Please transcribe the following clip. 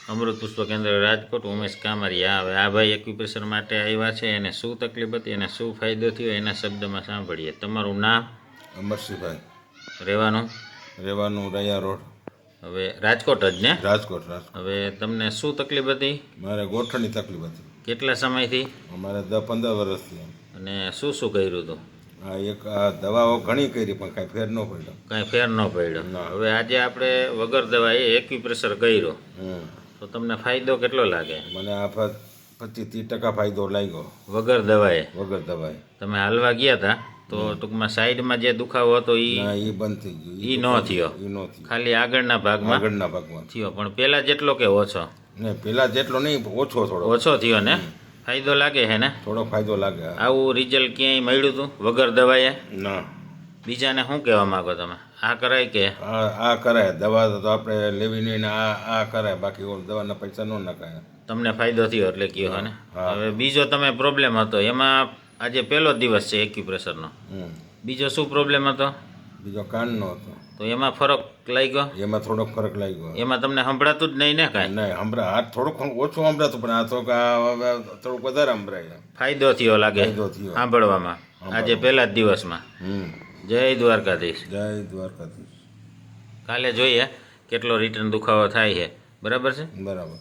અમૃત પુષ્પ કેન્દ્ર રાજકોટ, ઉમેશ કામરિયા. હવે આ ભાઈ એક્યુપ્રેશર માટે આવ્યા છે, એને શું તકલીફ હતી, એને શું ફાયદો થયો એના શબ્દમાં સાંભળીએ. તમારું નામ? અમરસિંહભાઈ. રહેવાનું રૈયા રોડ. હવે રાજકોટ જ ને? રાજકોટ. હવે તમને શું તકલીફ હતી? મારે ગોઠણની તકલીફ હતી. કેટલા સમયથી? અમારે 10-15 વર્ષથી. અને શું શું કર્યું હતું? આ દવાઓ ઘણી કરી પણ કાંઈ ફેર ન પડ્યો. કાંઈ ફેર ન પડ્યો. હવે આજે આપણે વગર દવાએ એક્યુપ્રેશર કર્યો તો તમને ફાયદો કેટલો લાગે? મને આ 25-30% ફાયદો લાગ્યો વગર દવાએ. તમે હાલવા ગયા હતા તો ટૂંકમાં સાઈડમાં જે દુખાવો હતો એ બંધ થઈ ગયો. ન થયો. ખાલી આગળના ભાગમાં થયો. પણ પેલા જેટલો કે ઓછો? ને પેલા જેટલો નહીં, ઓછો થયો ને? ફાયદો લાગે છે ને? થોડો ફાયદો લાગે. આવું રિઝલ્ટ ક્યાંય મળ્યું હતું વગર દવાએ? ના. બીજાને શું કહેવા માંગો તમે? આ કરાય કે આ કરાય? દવા તો આપણે લેવી નહીં ને આ કરાય, બાકી દવાના પૈસા ન નખાય. તમને ફાયદો થયો એટલે કયો ને? હવે બીજો તમે પ્રોબ્લેમ હતો એમાં આજે પહેલો દિવસ છે એક્યુપ્રેશરનો. બીજો શું પ્રોબ્લેમ હતો? બીજો કાનનો હતો. તો એમાં ફરક લાગ્યો? એમાં થોડોક ફરક લાગ્યો. એમાં તમને સંભળાતું જ નહીં ને કાંઈ? નહીં, આ થોડુંક ઓછું સંભળાતું, પણ આ થોડુંક વધારે સંભળાય. ફાયદો થયો લાગે સાંભળવામાં આજે પહેલા જ દિવસમાં. જય દ્વારકાધીશ. કાલે જોઈએ કેટલો રિટર્ન દુખાવો થાય છે. બરાબર છે? બરાબર.